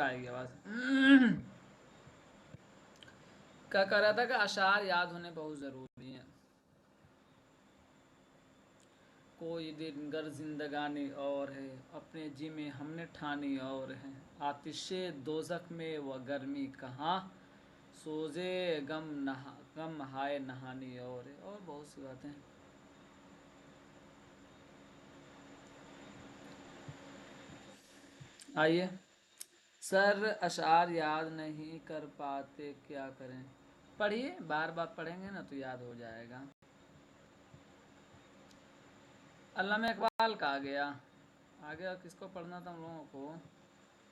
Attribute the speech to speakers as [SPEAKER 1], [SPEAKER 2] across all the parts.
[SPEAKER 1] آئے گی آواز. کیا کہہ رہا تھا کہ اشعار یاد ہونے بہت ضروری ہیں. کوئی دن گر زندگانی اور ہے، اپنے جی میں ہم نے ٹھانی اور ہے. آتش دوزخ میں وہ گرمی کہاں، سوزے غم ہائے نہانی اور ہے. اور بہت سی باتیں. آئیے. سر اشعار یاد نہیں کر پاتے کیا کریں. پڑھیے، بار بار پڑھیں گے نا تو یاد ہو جائے گا. علامہ اقبال کا آ گیا. کس کو پڑھنا تھا ہم لوگوں کو؟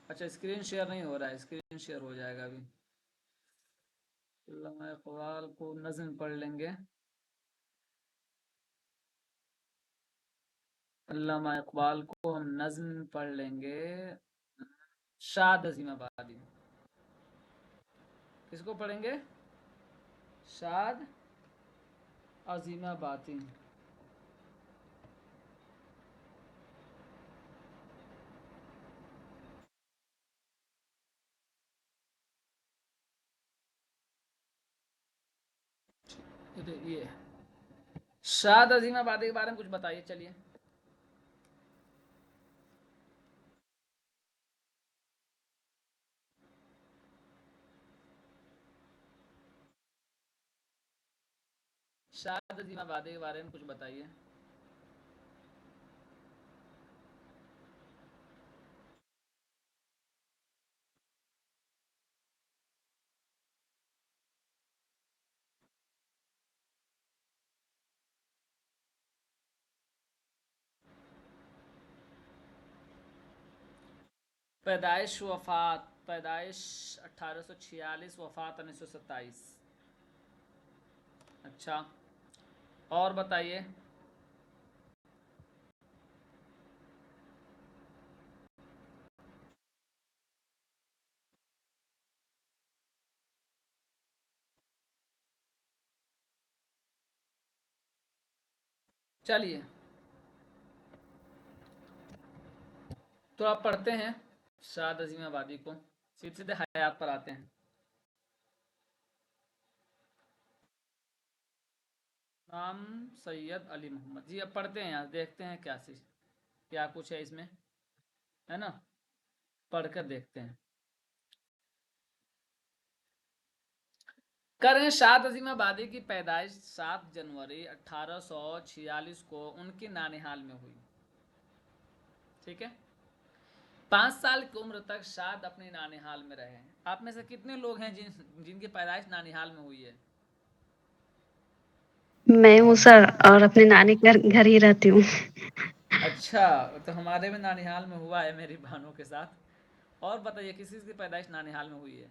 [SPEAKER 1] اچھا اسکرین شیئر نہیں ہو رہا ہے، اسکرین شیئر ہو جائے گا ابھی. علامہ اقبال کو نظم پڑھ لیں گے. علامہ اقبال کو ہم نظم پڑھ لیں گے. شاد عظیم آبادی. کس کو پڑھیں گے؟ شاد عظیم آبادی. یہ شاد عظیم آبادی کے بارے میں کچھ بتائیے. چلیے. شاد عظیم آبادی کے بارے میں کچھ بتائیے. پیدائش وفات. پیدائش 1846، وفات 1927. اچھا، اور بتائیے. چلیے تو آپ پڑھتے ہیں شاد عظیم آبادی کو. سلسلہ حیات پر آتے ہیں. نام سید علی محمد. جی اب پڑھتے ہیں، یہاں دیکھتے ہیں کیا کچھ ہے اس میں، ہے نا. پڑھ کر دیکھتے ہیں. کریں شاد عظیم آبادی کی پیدائش 7 جنوری 1846 کو ان کی نانیہال میں ہوئی. ٹھیک ہے. 5 سال کی عمر تک شاد اپنی نانیہال میں رہے. آپ میں سے کتنے لوگ ہیں جن کی پیدائش نانیہال میں ہوئی ہے؟
[SPEAKER 2] میں ہوں سر، اور اپنے نانی گھر ہی رہتی ہوں.
[SPEAKER 1] اچھا، تو ہمارے بھی نانیہال میں ہوا ہے میری بہنوں کے ساتھ. اور بتائیے کسی کی پیدائش نانیہال میں ہوئی ہے؟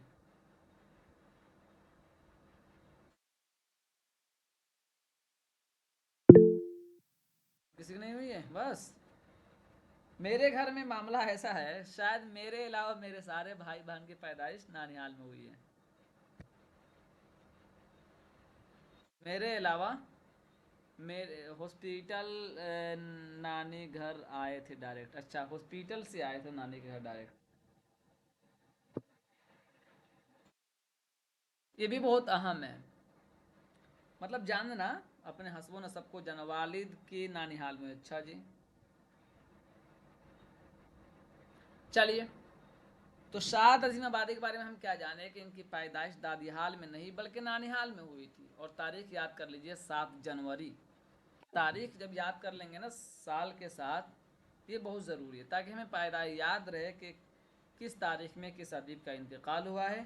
[SPEAKER 1] کسی کی نہیں ہوئی ہے؟ بس میرے گھر میں معاملہ ایسا ہے، شاید میرے علاوہ میرے سارے بھائی بہن کی پیدائش نانیہال میں ہوئی ہے. میرے علاوہ میرے ہاسپٹل نانی گھر آئے تھے ڈائریکٹ. اچھا، ہاسپٹل سے آئے تھے نانی کے گھر ڈائریکٹ. یہ بھی بہت اہم ہے، مطلب جاننا اپنے حسب و نسب کو جانا. والد کی نانیہال میں. اچھا جی. چلیے. تو شاد عظیم آبادی کے بارے میں ہم کیا جانیں کہ ان کی پیدائش دادیحال میں نہیں بلکہ نانیحال میں ہوئی تھی. اور تاریخ یاد کر لیجئے 7 جنوری. تاریخ جب یاد کر لیں گے نا سال کے ساتھ، یہ بہت ضروری ہے تاکہ ہمیں پیدائش یاد رہے کہ کس تاریخ میں کس ادیب کا انتقال ہوا ہے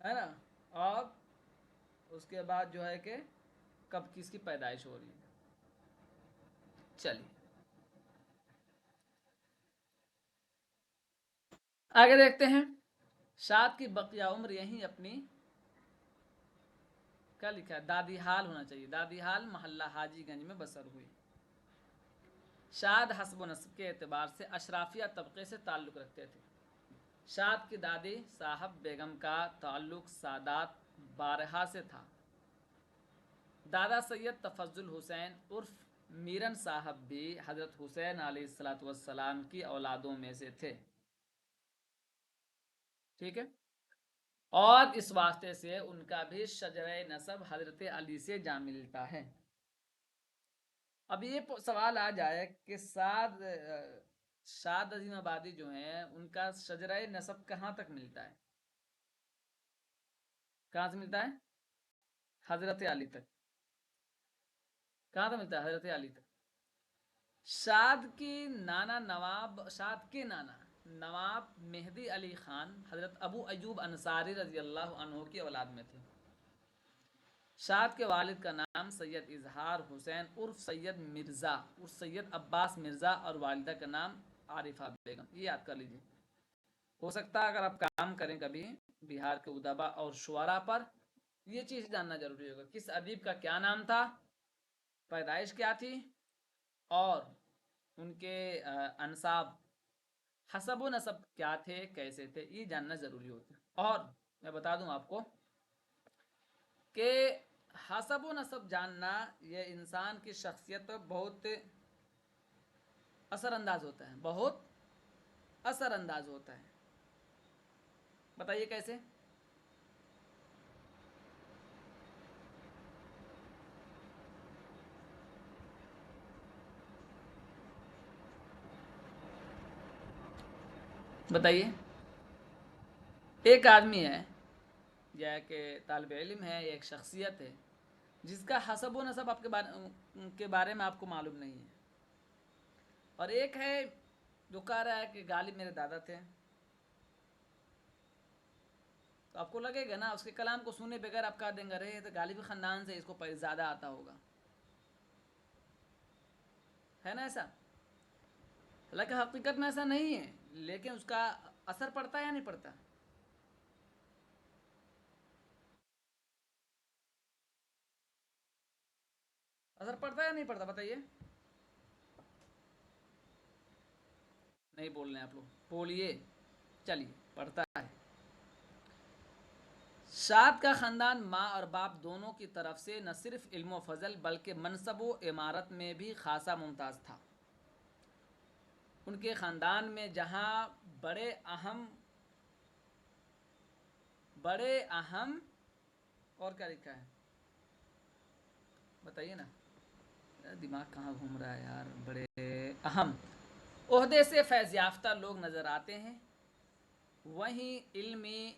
[SPEAKER 1] نا. اور اس کے بعد جو ہے کہ کب کس کی پیدائش ہو رہی ہے. چلیے آگے دیکھتے ہیں. شاد کی بقیہ عمر یہیں اپنی کیا لکھا ہے، دادی حال ہونا چاہیے، دادی حال محلہ حاجی گنج میں بسر ہوئی. شاد حسب و نسب کے اعتبار سے اشرافیہ طبقے سے تعلق رکھتے تھے. شاد کی دادی صاحب بیگم کا تعلق سادات بارہا سے تھا. دادا سید تفضل حسین عرف میرن صاحب بھی حضرت حسین علیہ الصلوۃ والسلام کی اولادوں میں سے تھے، ٹھیک ہے، اور اس واسطے سے ان کا بھی شجرہ نسب حضرت علی سے جا ملتا ہے۔ اب یہ سوال آ جائے کہ شاد عظیم آبادی جو ہیں ان کا شجرہ نسب کہاں تک ملتا ہے؟ کہاں سے ملتا ہے؟ حضرت علی تک۔ کہاں تک ملتا ہے؟ حضرت علی تک۔ شاد کے نانا نواب مہدی علی خان حضرت ابو ایوب انصاری رضی اللہ عنہ کی اولاد میں تھے۔ شاد کے والد کا نام سید اظہار حسین عرف سید مرزا عرف سید عباس مرزا اور والدہ کا نام عارفہ بیگم۔ یہ یاد کر لیجیے، ہو سکتا ہے اگر آپ کام کریں کبھی بہار کے ادبا اور شعراء پر، یہ چیز جاننا ضروری ہوگا، کس ادیب کا کیا نام تھا، پیدائش کیا تھی، اور ان کے انساب حسب و نسب کیا تھے، کیسے تھے، یہ جاننا ضروری ہوتا ہے۔ اور میں بتا دوں آپ کو کہ حسب و نسب جاننا یہ انسان کی شخصیت پر بہت اثر انداز ہوتا ہے، بہت اثر انداز ہوتا ہے۔ بتائیے کیسے؟ بتائیے، ایک آدمی ہے یا کہ طالب علم ہے یا ایک شخصیت ہے جس کا حسب و نسب آپ کے بارے میں آپ کو معلوم نہیں ہے، اور ایک ہے جو کہہ رہا ہے کہ غالب میرے دادا تھے، تو آپ کو لگے گا نا، اس کے کلام کو سنے بغیر آپ کہہ دیں گے رہے تو غالبی خاندان سے اس کو زیادہ آتا ہوگا، ہے نا ایسا؟ حالانکہ حقیقت میں ایسا نہیں ہے، لیکن اس کا اثر پڑتا ہے یا نہیں پڑتا؟ اثر پڑتا ہے یا نہیں پڑتا؟ بتائیے، نہیں بول رہے ہیں آپ لوگ، بولیے، چلیے، پڑتا ہے۔ شاد کا خاندان ماں اور باپ دونوں کی طرف سے نہ صرف علم و فضل بلکہ منصب و عمارت میں بھی خاصا ممتاز تھا۔ ان کے خاندان میں جہاں بڑے اہم اور کیا لکھا ہے بتائیے نا، دماغ کہاں گھوم رہا ہے یار، بڑے اہم عہدے سے فیض یافتہ لوگ نظر آتے ہیں، وہیں علمی،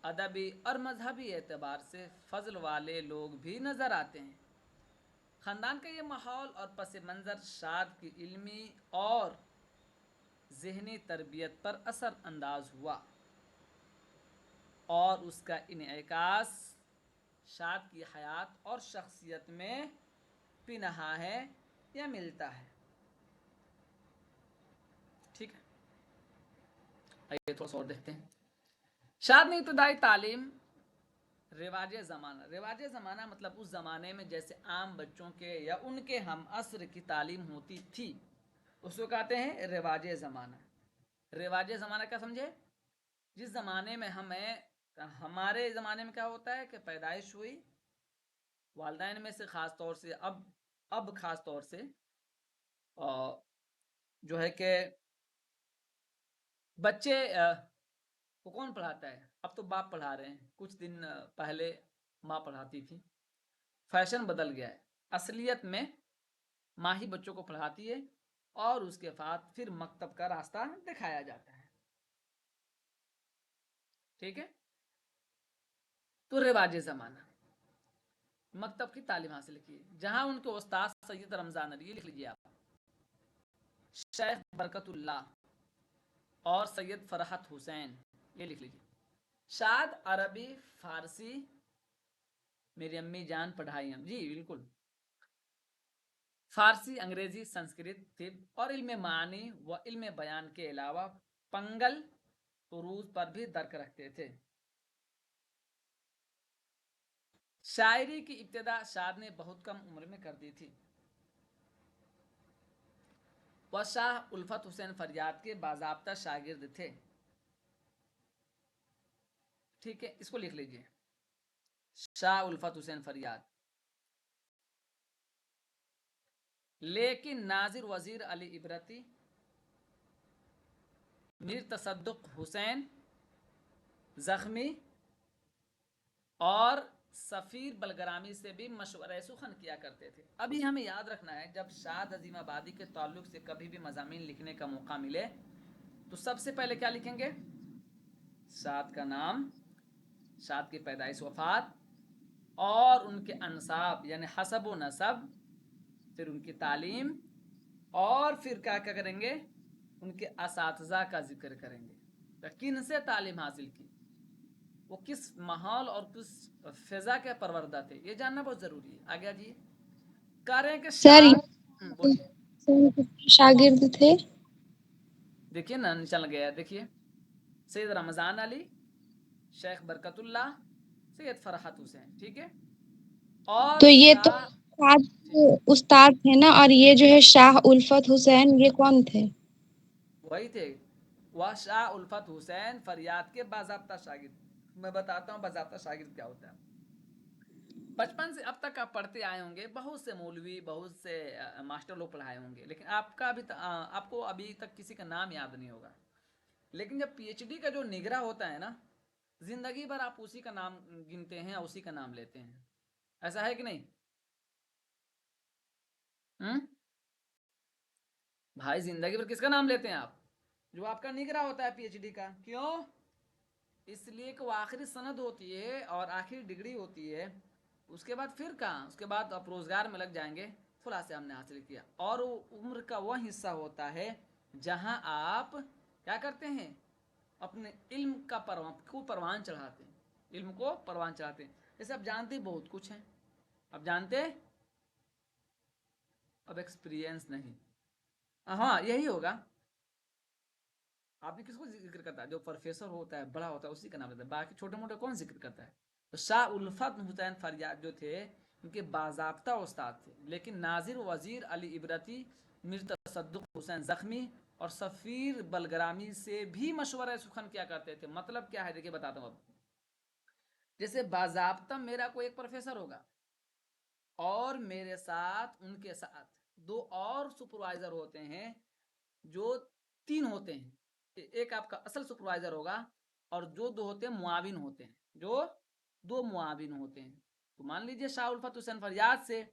[SPEAKER 1] ادبی اور مذہبی اعتبار سے فضل والے لوگ بھی نظر آتے ہیں۔ خاندان کا یہ ماحول اور پس منظر شاد کی علمی اور ذہنی تربیت پر اثر انداز ہوا، اور اس کا انعکاس شاد کی حیات اور شخصیت میں پنہاں ہے یا ملتا ہے۔ ٹھیک ہے، آئیے تھوڑا سا اور دیکھتے ہیں۔ شاد میں ابتدائی تعلیم رواج زمانہ مطلب اس زمانے میں جیسے عام بچوں کے یا ان کے ہم عصر کی تعلیم ہوتی تھی، اس کو کہتے ہیں رواج زمانہ۔ رواج زمانہ کیا سمجھے؟ جس زمانے میں ہمارے زمانے میں کیا ہوتا ہے کہ پیدائش ہوئی، والدین میں سے خاص طور سے اب خاص طور سے جو ہے کہ بچے کو کون پڑھاتا ہے؟ اب تو باپ پڑھا رہے ہیں، کچھ دن پہلے ماں پڑھاتی تھی، فیشن بدل گیا ہے، اصلیت میں ماں ہی بچوں کو پڑھاتی ہے اور اس کے بعد پھر مکتب کا راستہ دکھایا جاتا ہے، ٹھیک ہے؟ تو رواج زمانہ، مکتب کی تعلیم حاصل کی جہاں ان کے استاد سید رمضان علی، لکھ لیجیے آپ، شیخ برکت اللہ اور سید فرحت حسین، یہ لکھ لیجیے۔ شاد عربی، فارسی میری امی جان پڑھائی ہم، جی بالکل، فارسی، انگریزی، سنسکرت، طب اور علم معانی و علم بیان کے علاوہ پنگل عروض پر بھی درک رکھتے تھے۔ شاعری کی ابتدا شاد نے بہت کم عمر میں کر دی تھی۔ وہ شاہ الفت حسین فریاد کے باضابطہ شاگرد تھے، ٹھیک ہے، اس کو لکھ لیجیے، شاہ الفت حسین فریاد، لیکن ناظر وزیر علی عبرتی، میر تصدق حسین زخمی اور سفیر بلگرامی سے بھی مشورہ سخن کیا کرتے تھے. ابھی ہمیں یاد رکھنا ہے جب شاد عظیم آبادی کے تعلق سے کبھی بھی مضامین لکھنے کا موقع ملے تو سب سے پہلے کیا لکھیں گے؟ شاد کا نام، شاد کی پیدائش وفات اور ان کے انساب یعنی حسب و نسب، پھر ان کی تعلیم، اور پھر کیا کریں گے؟ ان کے اساتذہ کا ذکر کریں گے. کن سے تعلیم حاصل کی، وہ کس ماحول اور کس فضا کے پروردہ تھے، یہ جاننا بہت ضروری ہے. آگے جی کریں کہ
[SPEAKER 3] سر
[SPEAKER 1] بولیے
[SPEAKER 3] شاگرد تھے.
[SPEAKER 1] دیکھیے نا چل گیا، دیکھیے سید رمضان علی، شیخ برکت اللہ، سید فرحت حسین. ٹھیک ہے. اور
[SPEAKER 3] تو یہ تو
[SPEAKER 1] شاہ
[SPEAKER 3] استاد تھے نا، اور یہ جو ہے شاہ الفت حسین، یہ کون تھے؟
[SPEAKER 1] وہی تھے، وہ شاہ الفت حسین فریاد کے باضابطہ شاگرد. میں بتاتا ہوں باضابطہ شاگرد کیا ہوتا ہے. بچپن سے اب تک آپ پڑھتے آئے ہوں گے، بہت سے مولوی، بہت سے ماسٹر لوگ پڑھائے ہوں گے، لیکن آپ کو ابھی تک کسی کا نام یاد نہیں ہوگا. لیکن جب پی ایچ ڈی کا جو نگراں ہوتا ہے نا، زندگی بھر آپ اسی کا نام گنتے ہیں، اسی کا نام لیتے ہیں. ایسا ہے کہ نہیں؟ بھائی زندگی بھر کس کا نام لیتے ہیں آپ؟ جو آپ کا نگراں ہوتا ہے پی ایچ ڈی کا. کیوں؟ اس لیے کہ وہ آخری سند ہوتی ہے اور آخری ڈگری ہوتی ہے. اس کے بعد پھر کہاں، اس کے بعد آپ روزگار میں لگ جائیں گے، فلاں سے ہم نے حاصل کیا. اور وہ عمر کا وہ حصہ ہوتا ہے جہاں آپ کیا کرتے ہیں؟ اپنے علم کا پروان چڑھاتے ہیں. علم کو پروان چڑھاتے ہیں. جیسے آپ جانتے بہت کچھ ہیں، اب جانتے، اب ایکسپیرینس نہیں. ہاں یہی ہوگا. آپ نے کس کو ذکر کرتا ہے؟ جو پروفیسر ہوتا ہے، بڑا ہوتا ہے، اسی کا نام لیتا ہے. باقی چھوٹے موٹے کون ذکر کرتا ہے؟ تو شاہ الفت حسین فریاد جو تھے، ان کے باضابطہ استاد تھے، لیکن ناظر وزیر علی عبرتی، میر تصدق حسین زخمی اور سفیر بلگرامی سے بھی مشورہ سخن کیا کرتے تھے. مطلب کیا ہے؟ دیکھیے بتاتا ہوں. اب جیسے باضابطہ میرا کوئی ایک پروفیسر ہوگا اور میرے ساتھ ان کے ساتھ دو اور سپروائزر ہوتے ہیں، جو تین ہوتے ہیں. ایک آپ کا اصل سپروائزر ہوگا اور جو دو ہوتے ہیں معاون ہوتے ہیں، جو دو معاون ہوتے ہیں. تو مان لیجئے شاہ الفت حسین فریاد سے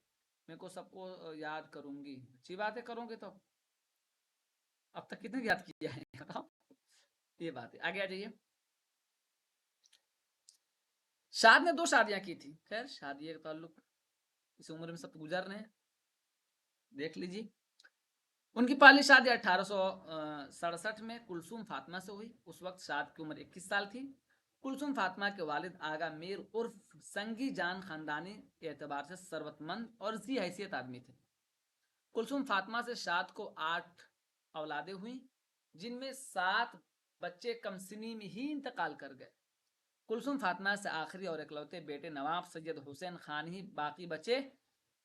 [SPEAKER 1] میں کو سب کو یاد کروں گی. اچھی بات ہے، کروں گے. تو اب تک کتنے یاد کیا ہے؟ یہ بات ہے. آگے آ جائیے. شاد نے 2 شادیاں کی تھی. خیر شادی کا تعلق اس عمر میں سب گزر رہے ہیں، دیکھ لیجیے. ان کی پہلی شادی 1867 میں کلثوم فاطمہ سے ہوئی. اس وقت شاد کی عمر 21 سال تھی. کلثوم فاطمہ کے والد آغا میر عرف سنگی جان خاندانی اعتبار سے ثروت مند اور ذی حیثیت آدمی تھے. کلثوم فاطمہ سے شاد کو 8 اولادیں ہوئیں، جن میں 7 بچے کم سنی میں ہی انتقال کر گئے. کلثوم فاطمہ سے آخری اور اکلوتے بیٹے نواب سید حسین خان ہی باقی بچے.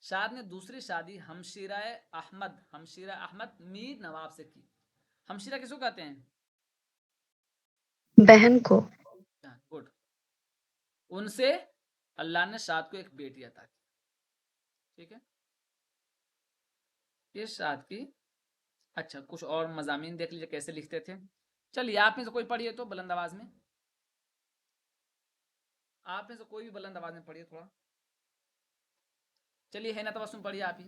[SPEAKER 1] شاد نے دوسری شادی ہمشیرہ احمد میر نواب سے کی. ہمشیرہ کس کو کہتے ہیں؟
[SPEAKER 2] بہن کو.
[SPEAKER 1] گڈ. ان سے اللہ نے شاد کو ایک بیٹی عطا کی. ٹھیک ہے، یہ شاد کی. اچھا کچھ اور مضامین دیکھ لیجیے کیسے لکھتے تھے. چلیے آپ میں سے کوئی پڑھیے تو بلند آواز میں. آپ میں سے کوئی بھی بلند آواز میں پڑھیے تھوڑا. چلیے ہے نا تبسم پڑھیے آپ ہی.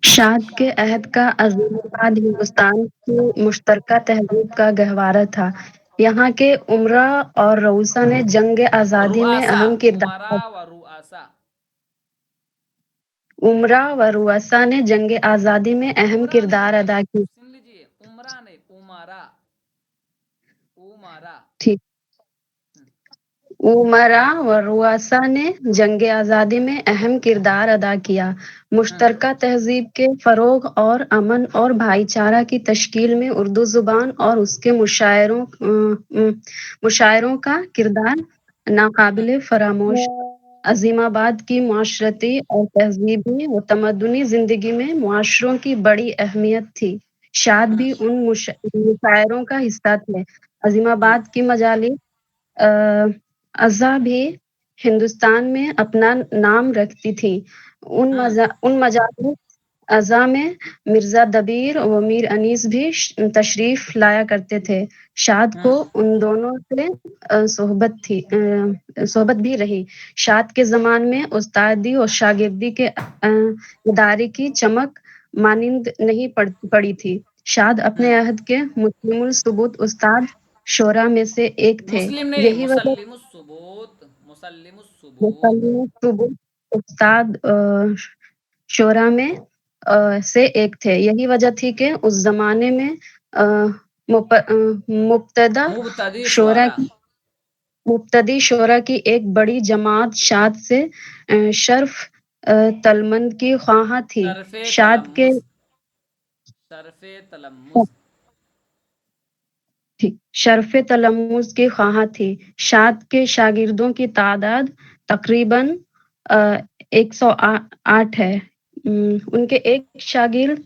[SPEAKER 2] شاد کے عہد کا عظیم آباد ہندوستان کی مشترکہ تہذیب کا گہوارہ تھا. یہاں کے امرا اور رؤسا نے جنگ آزادی میں اہم کردار امرا و رؤسا نے جنگ آزادی میں اہم کردار ادا کی.
[SPEAKER 1] سن لیجیے، عمرہ نہیں، امارا.
[SPEAKER 2] ٹھیک. امرا و رؤسا نے جنگ آزادی میں اہم کردار ادا کیا. مشترکہ تہذیب کے فروغ اور امن اور بھائی چارہ کی تشکیل میں اردو زبان اور اس کے مشاعروں کا کردار ناقابل فراموش. عظیم آباد کی معاشرتی اور تہذیبی و تمدنی زندگی میں معاشروں کی بڑی اہمیت تھی. شاد بھی ان مشاعروں کا حصہ تھے. عظیم آباد کی مجالس اعضا بھی ہندوستان میں اپنا نام رکھتی تھی. ان مجالس اعضاء میں مرزا دبیر و میر انیس بھی تشریف لایا کرتے تھے. شاد کو ان دونوں سے صحبت بھی رہی. شاد کے زمان میں استادی اور شاگردی کے ادارے کی چمک مانند نہیں پڑی تھی. شاد اپنے عہد کے مسلم الثبوت استاد شورا میں سے ایک تھے.
[SPEAKER 1] مسلم نہیں،
[SPEAKER 2] یہی وجہ
[SPEAKER 1] مسلم الثبوت، مسلم الثبوت.
[SPEAKER 2] مسلم الثبوت استاد شورا میں سے ایک تھے. یہی وجہ تھی کہ اس زمانے میں مبتدی شورا کی ایک بڑی جماعت شاد سے شرف تلمند کی خواہاں تھی. شرف تلمذ کی خواہاں تھی. شاد کے شاگردوں کی تعداد تقریباً 108 ہے. ان کے ایک شاگرد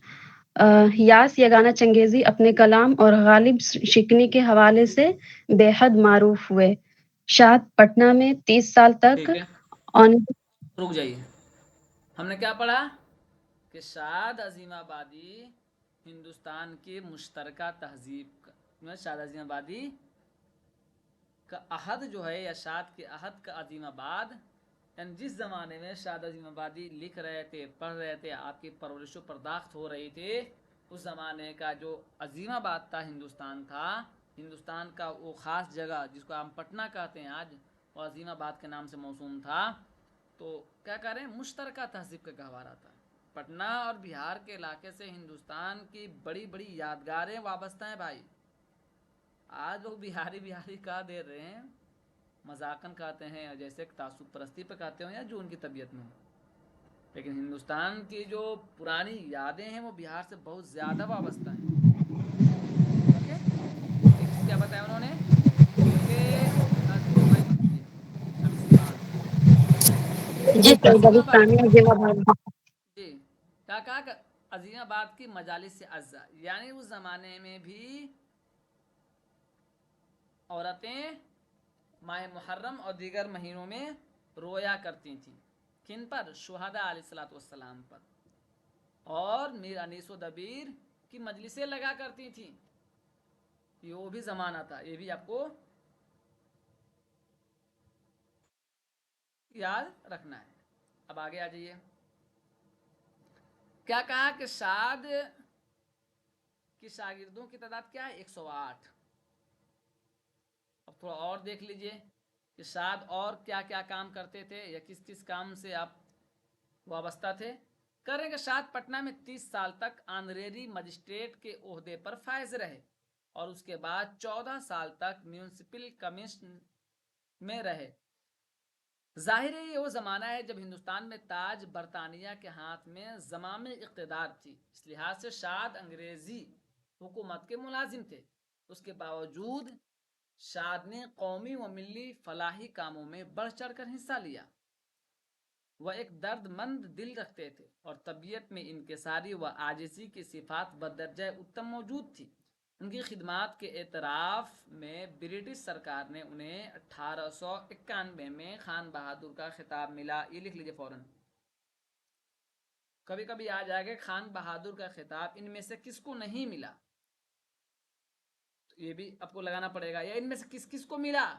[SPEAKER 2] یاس یگانہ چنگیزی اپنے کلام اور غالب شکنی کے حوالے سے بے حد معروف ہوئے. شاد پٹنہ میں 30 سال تک
[SPEAKER 1] رک جائیے، ہم نے کیا پڑھا کہ شاد عظیم آبادی ہندوستان کی مشترکہ تہذیب کا، شاد عظیم آبادی کا عہد جو ہے، یا شاد کے عہد کا عظیم آباد، یعنی جس زمانے میں شاد عظیم آبادی لکھ رہے تھے، پڑھ رہے تھے، آپ کی پرورش و پرداخت ہو رہی تھی، اس زمانے کا جو عظیم آباد تھا ہندوستان تھا، ہندوستان کا وہ خاص جگہ جس کو ہم پٹنہ کہتے ہیں آج، وہ عظیم آباد کے نام سے موسوم تھا. تو کیا کہہ رہے ہیں، مشترکہ تہذیب کا گہوارہ تھا. پٹنہ اور بہار کے علاقے سے ہندوستان کی بڑی بڑی یادگاریں وابستہ ہیں بھائی. آج لوگ بہاری کہا دے رہے ہیں، مذاقن کہتے ہیں، جیسے تعصب پرستی پہ کہتے ہیں، یا جو ان کی طبیعت میں، لیکن ہندوستان کی جو پرانی یادیں ہیں وہ بہار سے بہت زیادہ وابستہ ہیں. ایک چیز کیا بتایا انہوں نے کہ اب اس کے بعد
[SPEAKER 2] جی
[SPEAKER 1] کیا کہا کہ عظیم آباد کی مجالس اعضاء، یعنی اس زمانے میں بھی عورتیں ماہ محرم اور دیگر مہینوں میں رویا کرتی تھیں. کن پر؟ شہداء علیہ الصلوۃ والسلام پر. اور میر انیس و دبیر کی مجلسیں لگا کرتی تھیں. یہ وہ بھی زمانہ تھا، یہ بھی آپ کو یاد رکھنا ہے. اب آگے آ جائیے. کیا کہا کہ شاد کی شاگردوں کی تعداد کیا ہے؟ 108. اب تھوڑا اور دیکھ لیجئے کہ شاد اور کیا کیا کام کرتے تھے، یا کس کس کام سے آپ وابستہ تھے. کریں کہ شاد پٹنہ میں 30 سال تک آنریری مجسٹریٹ کے عہدے پر فائز رہے، اور اس کے بعد 14 سال تک میونسپل کمیشن میں رہے. ظاہر ہے یہ وہ زمانہ ہے جب ہندوستان میں تاج برطانیہ کے ہاتھ میں زمام اقتدار تھی. اس لحاظ سے شاد انگریزی حکومت کے ملازم تھے. اس کے باوجود شاد نے قومی و ملی فلاحی کاموں میں بڑھ چڑھ کر حصہ لیا. وہ ایک درد مند دل رکھتے تھے، اور طبیعت میں انکساری و عاجزی کی صفات بدرجہ اتم موجود تھی. ان کی خدمات کے اعتراف میں برٹش سرکار نے انہیں 1891 میں خان بہادر کا خطاب ملا. یہ لکھ لیجیے فوراً، کبھی کبھی آ جائے گا خان بہادر کا خطاب ان میں سے کس کو نہیں ملا. یہ بھی آپ کو لگانا پڑے گا، یا ان میں سے کس کس کو ملا.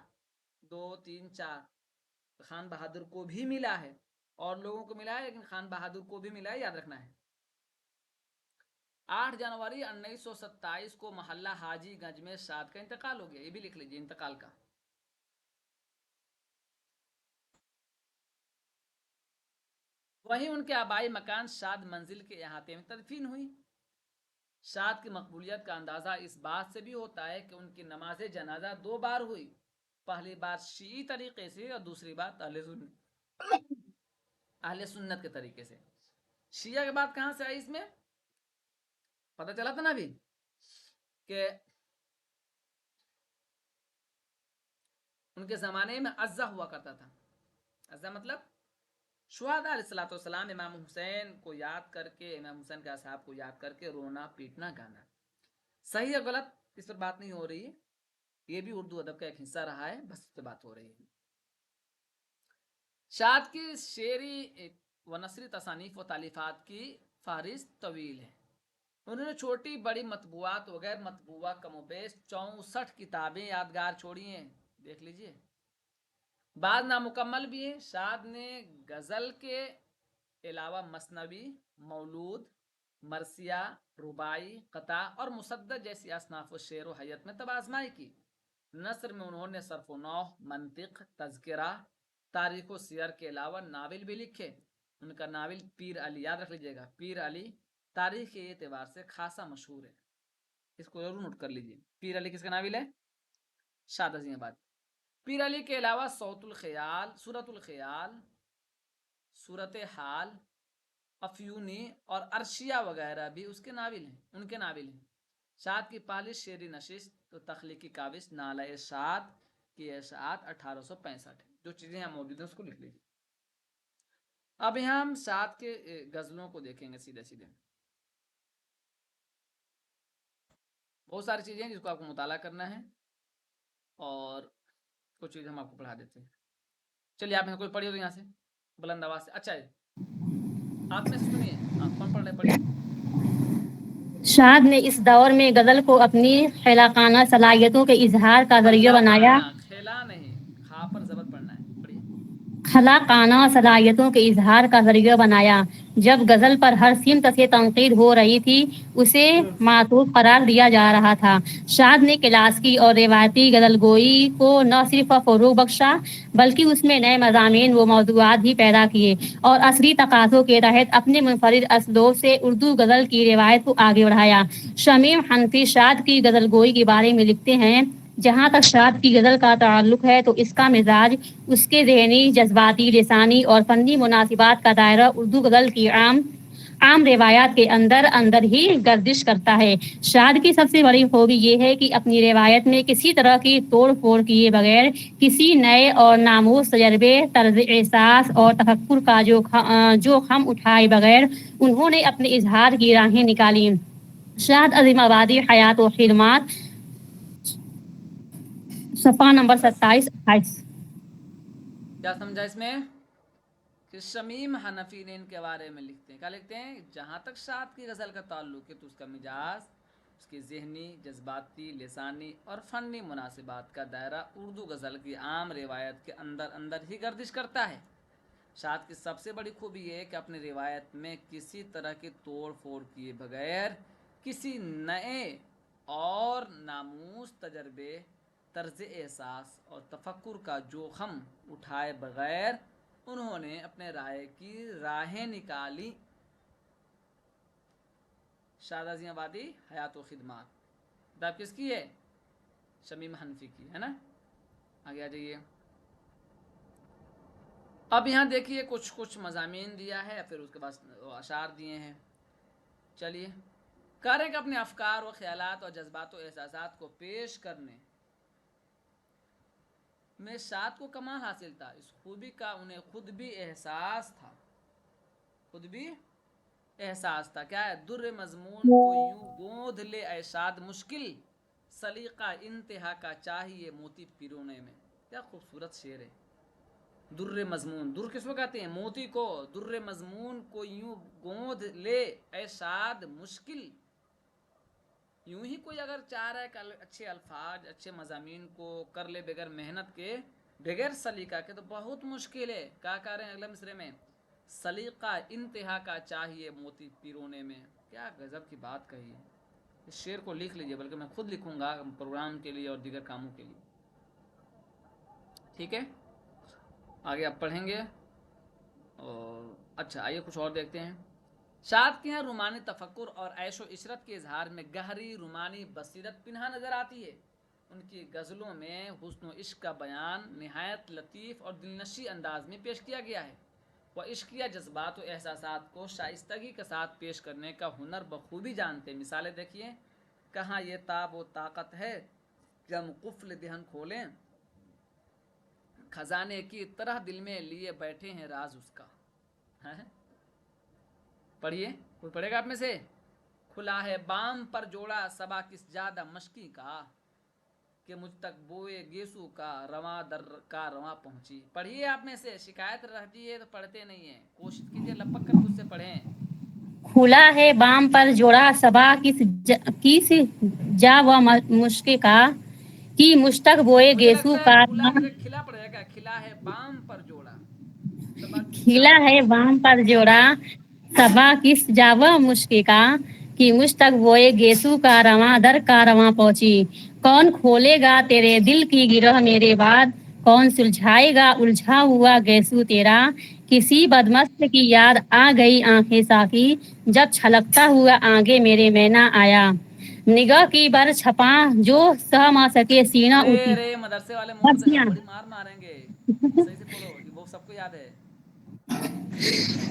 [SPEAKER 1] 2 3 4 خان بہادر کو بھی ملا ہے، اور لوگوں کو ملا ہے، لیکن خان بہادر کو بھی ملا ہے، یاد رکھنا ہے. 8 جنوری 1927 کو محلہ حاجی گنج میں شاد کا انتقال ہو گیا. یہ بھی لکھ لیجیے انتقال کا. وہیں ان کے آبائی مکان شاد منزل کے احاطے میں تدفین ہوئی. شاد کی مقبولیت کا اندازہ اس بات سے بھی ہوتا ہے کہ ان کی نماز جنازہ 2 بار ہوئی. پہلی بار شیعی طریقے سے، اور دوسری بار اہل سنت کے طریقے سے. شیعہ کے بعد کہاں سے آئی؟ اس میں پتہ چلا تھا نا ابھی کہ ان کے زمانے میں عزا ہوا کرتا تھا. عزا مطلب شہداء علیہ الصلوۃ والسلام، امام حسین کو یاد کر کے، امام حسین کے اصحاب کو یاد کر کے رونا پیٹنا گانا. صحیح یا غلط اس پر بات نہیں ہو رہی ہے، یہ بھی اردو ادب کا ایک حصہ رہا ہے، بس اس پہ بات ہو رہی ہے. شاد کی شعری و نثری تصانیف و تالیفات کی فہرست طویل ہے. انہوں نے چھوٹی بڑی مطبوعات و غیر مطبوعہ کم و بیش 64 کتابیں یادگار چھوڑی ہیں. دیکھ لیجئے. بعض نامکمل بھی ہیں. شاد نے غزل کے علاوہ مثنوی، مولود، مرثیہ، رباعی، قطع اور مصدر جیسی اصناف و شعر و حیت میں طب آزمائی کی. نثر میں انہوں نے صرف و نحو، منطق، تذکرہ، تاریخ و سیر کے علاوہ ناول بھی لکھے. ان کا ناول پیر علی، یاد رکھ لیجیے گا، پیر علی تاریخ کے اعتبار سے خاصا مشہور ہے. اس کو ضرور نوٹ کر لیجیے. پیر علی کس کا ناول ہے؟ شاد عظیم آباد. پیر علی کے علاوہ صوت الخیال، صورت الخیال، صورت حال، افیونی اور عرشیہ وغیرہ بھی اس کے ناول ہیں، ان کے ناول ہیں. شاد کی پہلی شعری نشست تو تخلیقی کاوش نالہ شاد کی اشاعت 1865 ہے. جو چیزیں یہاں موجود ہیں اس کو لکھ لیجیے. اب یہاں ہم شاد کے غزلوں کو دیکھیں گے سیدھے سیدھے. بہت ساری چیزیں ہیں جس کو آپ کو مطالعہ کرنا ہے اور کچھ چیزیں ہم آپ کو پڑھا دیتے ہیں. چلیے آپ میں کوئی پڑھیے تو یہاں سے بلند آواز سے. اچھا آپ میں سے سنیے. کون پڑھ رہے؟ پڑھیے.
[SPEAKER 4] شاد نے اس دور میں غزل کو اپنی خلاقانہ صلاحیتوں کے اظہار کا ذریعہ بنایا.
[SPEAKER 1] کھیلا نہیں، کھا پر زبر پڑھنا ہے. پڑھیے.
[SPEAKER 4] خلاقانہ صلاحیتوں کے اظہار کا ذریعہ بنایا. جب غزل پر ہر سمت سے تنقید ہو رہی تھی اسے معطوف قرار دیا جا رہا تھا. شاد نے کلاسیکی اور روایتی غزل گوئی کو نہ صرف فروغ بخشا بلکہ اس میں نئے مضامین و موضوعات بھی پیدا کیے اور عصری تقاضوں کے تحت اپنے منفرد اسلوب سے اردو غزل کی روایت کو آگے بڑھایا. شمیم حنفی شاد کی غزل گوئی کے بارے میں لکھتے ہیں: جہاں تک شاد کی غزل کا تعلق ہے تو اس کا مزاج، اس کے ذہنی، جذباتی، لسانی اور فنی مناسبات کا دائرہ اردو غزل کی عام روایات کے اندر ہی گردش کرتا ہے. شاد کی سب سے بڑی خوبی یہ ہے کہ اپنی روایت میں کسی طرح کی توڑ پھوڑ کیے بغیر کسی نئے اور ناموز تجربے، طرز احساس اور تفکر کا جو خم اٹھائے بغیر انہوں نے اپنے اظہار کی راہیں نکالی. شاد عظیم آبادی، حیات و خدمات، صفحہ نمبر 27-28.
[SPEAKER 1] کیا سمجھا اس میں؟ کہ شمیم حنفی نے ان کے بارے میں لکھتے ہیں. کیا لکھتے ہیں؟ جہاں تک شاد کی غزل کا تعلق ہے تو اس کا مزاج، اس کی ذہنی، جذباتی، لسانی اور فنی مناسبات کا دائرہ اردو غزل کی عام روایت کے اندر ہی گردش کرتا ہے. شاد کی سب سے بڑی خوبی یہ ہے کہ اپنی روایت میں کسی طرح کی توڑ پھوڑ کیے بغیر کسی نئے اور ناموز تجربے، طرز احساس اور تفکر کا جوخم اٹھائے بغیر انہوں نے اپنے رائے کی راہیں نکالی. شاد عظیم آبادی، حیات و خدمات، کتاب کس کی ہے؟ شمیم حنفی کی ہے نا. آگے آ جائیے. اب یہاں دیکھیے کچھ مضامین دیا ہے، پھر اس کے بعد اشعار دیے ہیں. چلیے. کہہ رہے ہیں کہ اپنے افکار و خیالات اور جذبات و احساسات کو پیش کرنے میں شاد کو کمال حاصل تھا. اس خوبی کا انہیں خود بھی احساس تھا. کیا ہے؟ در مضمون کو یوں گوندھ لے اے شاد مشکل، سلیقہ انتہا کا چاہیے موتی پیرونے میں. کیا خوبصورت شعر ہے. در مضمون، در کس کو کہتے ہیں؟ موتی کو. در مضمون کو یوں گوندھ لے اے شاد مشکل. یوں ہی کوئی اگر چاہ رہا ہے کہ اچھے الفاظ، اچھے مضامین کو کر لے بغیر محنت کے، بغیر سلیقہ کے، تو بہت مشکل ہے. کیا کہہ رہے ہیں اگلے مصرے میں؟ سلیقہ انتہا کا چاہیے موتی پیرونے میں. کیا غضب کی بات کہی ہے. اس شعر کو لکھ لیجئے، بلکہ میں خود لکھوں گا پروگرام کے لیے اور دیگر کاموں کے لیے. ٹھیک ہے. آگے آپ پڑھیں گے. اور اچھا آئیے کچھ اور دیکھتے ہیں. شاد کے یہاں رومانی تفکر اور عیش و عشرت کے اظہار میں گہری رومانی بصیرت پنہا نظر آتی ہے. ان کی غزلوں میں حسن و عشق کا بیان نہایت لطیف اور دلنشیں انداز میں پیش کیا گیا ہے. وہ عشقیہ جذبات و احساسات کو شائستگی کے ساتھ پیش کرنے کا ہنر بخوبی جانتے ہیں. مثالیں دیکھیے. کہاں یہ تاب و طاقت ہے کہ ہم قفل دہن کھولیں، خزانے کی طرح دل میں لیے بیٹھے ہیں راز اس کا. پڑھیے. کوئی پڑھے گا آپ میں سے؟ کھلا ہے بام پر جوڑا صبا کس جادہ مشکی کا. کہ مجھ تک بوئے گیسو کا رواں در کا رواں پہنچی. پڑھیے آپ میں سے, شکایت رہتی ہے تو پڑھتے نہیں ہیں, کوشش کیجیے لپک کر خود سے پڑھیں.
[SPEAKER 4] کھلا ہے بام پر جوڑا صبا کس جا و مشک کا کی مشتق بوئے
[SPEAKER 1] مجھے
[SPEAKER 4] گیسو
[SPEAKER 1] لگتا ہے
[SPEAKER 4] کا
[SPEAKER 1] کھلا مجھے کھلا پڑے گا, کھلا ہے بام پر جوڑا صبا کس
[SPEAKER 4] کھلا
[SPEAKER 1] جاوا
[SPEAKER 4] ہے بام پر جوڑا صبا کس جاوا مشک کا کی مشتق بوئے گیسو کا رواں در کا رواں پہنچی. کون کھولے گا تیرے دل کی گرہ میرے بعد, کون سلجھائے گا الجھا ہوا گیسو تیرا. کسی بدمست کی یاد آ گئی آنکھیں صافی, جب چھلکتا ہوا آگے میرے مینا آیا. نگاہ کی بر چھپاں جو سہ ما سکے سینہ اونچی.
[SPEAKER 1] ارے مدرسے والے
[SPEAKER 4] بس
[SPEAKER 1] محمد
[SPEAKER 4] یہاں.
[SPEAKER 1] بڑی مار ماریں گے, صحیح سے پڑھو, وہ سب کو یاد ہے.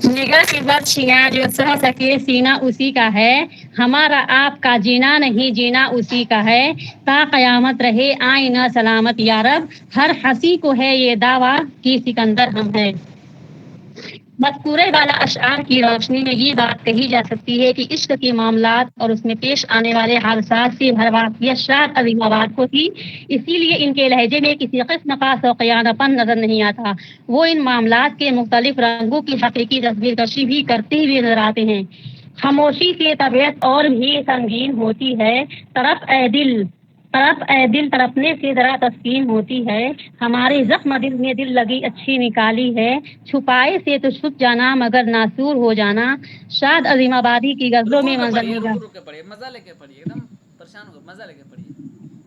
[SPEAKER 4] نگاہ کی بر چھیاں جو سہ سکے سینہ اسی کا ہے, ہمارا آپ کا جینا نہیں جینا اسی کا ہے. تا قیامت رہے آئیں نہ سلامت یارب, ہر ہنسی کو ہے یہ دعویٰ کہ سکندر ہم ہیں. مذکورہ بالا اشعار کی روشنی میں یہ بات کہی جا سکتی ہے کہ عشق کے معاملات اور اس میں پیش آنے والے حادثات سے بھر واقعیت شاد عظیم آباد کو تھی. اسی لیے ان کے لہجے میں کسی قسم کا سوقیانہ پن نظر نہیں آتا. وہ ان معاملات کے مختلف رنگوں کی حقیقی تصویر کشی بھی کرتے ہوئے نظر آتے ہیں. خاموشی سے طبیعت اور بھی سنگین ہوتی ہے, طرف اے دل تڑپنے سے ذرا تسکین ہوتی ہے. ہمارے زخم دل میں دل لگی اچھی نکالی ہے, چھپائے سے تو چھپ جانا مگر ناسور ہو جانا. شاد عظیم آبادی کی غزلوں
[SPEAKER 1] رکو
[SPEAKER 4] میں
[SPEAKER 1] کے
[SPEAKER 4] منظر
[SPEAKER 1] پڑھیے,
[SPEAKER 4] نگار.
[SPEAKER 1] رک کے پڑھیے, مزہ لے کے پڑھیے, ایک دم پریشان ہو, مزہ لے کے پڑھیے.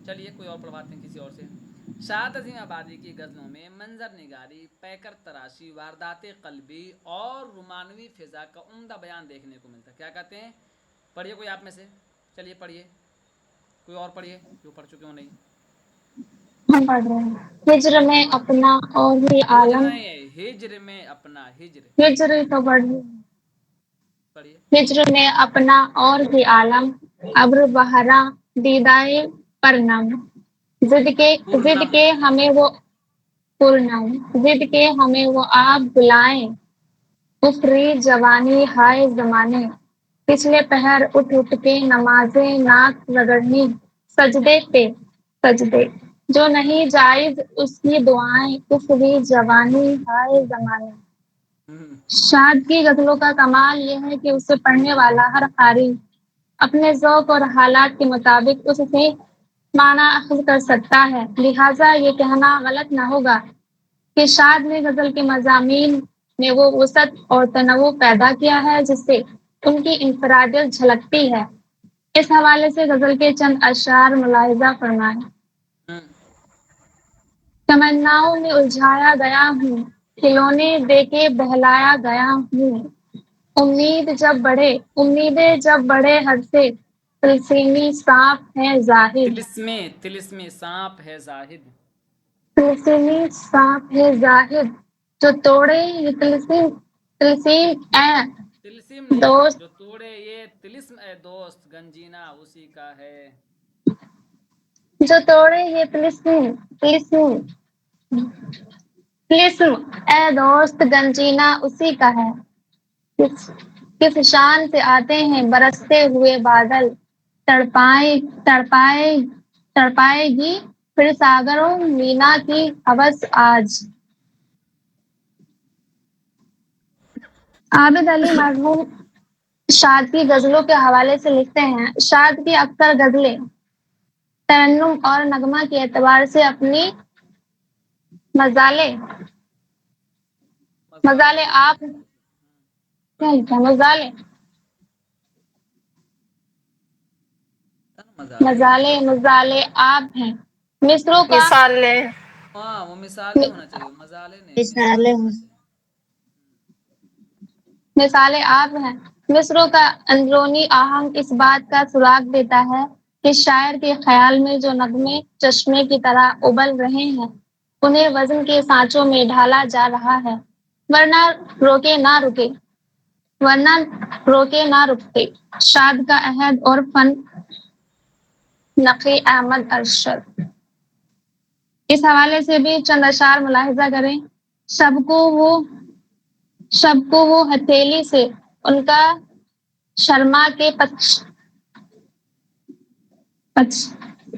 [SPEAKER 1] چلیے کوئی اور پڑھواتے ہیں کسی اور سے. شاد عظیم آبادی کی غزلوں میں منظر نگاری, پیکر تراشی, واردات قلبی اور رومانوی فضا کا عمدہ بیان دیکھنے کو ملتا ہے. کیا کہتے ہیں, پڑھیے کوئی آپ میں سے, چلیے پڑھیے, کوئی اور پڑھیے جو پڑھ چکے ہو. نہیں,
[SPEAKER 3] ہم پڑھ رہے ہیں. ہجر میں اپنا اور بھی
[SPEAKER 1] ہجر
[SPEAKER 3] عالم.
[SPEAKER 1] نہیں, ہجر میں اپنا, ہجر
[SPEAKER 3] ہجر تو پڑھ رہی ہوں.
[SPEAKER 1] پڑھیے.
[SPEAKER 3] ہجر میں اپنا اور بھی عالم, ابر بہرا دیدائے پرنم. ضد
[SPEAKER 1] پورنم,
[SPEAKER 3] کے ہمیں وہ پورنم, ضد کے ہمیں وہ آپ بلائیں. افری جوانی ہائے زمانے, پچھلے پہر اٹھ کے نمازیں ناک رگڑنی. سجدے پہ سجدے جو نہیں جائز اس کی دعائیں, افری جوانی ہائے زمانے. شاد کی غزلوں کا کمال یہ ہے کہ اسے پڑھنے والا ہر قاری اپنے ذوق اور حالات کے مطابق اس سے معنی اخذ کر سکتا ہے. لہٰذا یہ کہنا غلط نہ ہوگا کہ شاد نے غزل کے مضامین میں وہ وسعت اور تنوع پیدا کیا ہے جس سے ان کی انفرادیت جھلکتی ہے. اس حوالے سے غزل کے چند اشعار ملاحظہ فرمائیں. تمناؤں میں الجھایا گیا ہوں, کھلونے دے کے بہلایا گیا ہوں. امیدیں جب بڑھے حد سے, تلسیمی سانپ ہے زاہد.
[SPEAKER 1] طلسم سانپ ہے زاہد.
[SPEAKER 3] تلسیمی سانپ ہے زاہد, جو توڑے یہ تلسیم اے
[SPEAKER 1] طلسم نہیں,
[SPEAKER 3] دوست.
[SPEAKER 1] جو توڑے یہ طلسم اے دوست, گنجینا اسی کا ہے.
[SPEAKER 3] جو توڑے یہ طلسم اے دوست, گنجینا اسی کا ہے. کس شان سے آتے ہیں برستے ہوئے بادل, تڑپائے گی پھر ساغروں مینا کی ہوس آج. عابد علی مرحوم شاد کی غزلوں کے حوالے سے لکھتے ہیں, شاد کی اکثر غزلیں ترنم اور نغمہ کے اعتبار سے اپنی مزالے آپ مزالے آپ ہیں. مصروں کا
[SPEAKER 1] ہاں وہ مثالیں ہونا چاہیے, مزالے نہیں, مثالیں ہونا چاہیے.
[SPEAKER 3] مثالیں آپ ہیں. مصروں کا اندرونی آہنگ اس بات کا سراغ دیتا ہے کہ شاعر کے خیال میں جو نغمے چشمے کی طرح ابل رہے ہیں انہیں وزن کے سانچوں میں ڈھالا جا رہا ہے, ورنہ روکے نہ رکتے. شاد کا عہد اور فن نقی احمد ارشد. اس حوالے سے بھی چند اشعار ملاحظہ کریں. سب کو وہ ہتھیلی سے ان کا شرما کے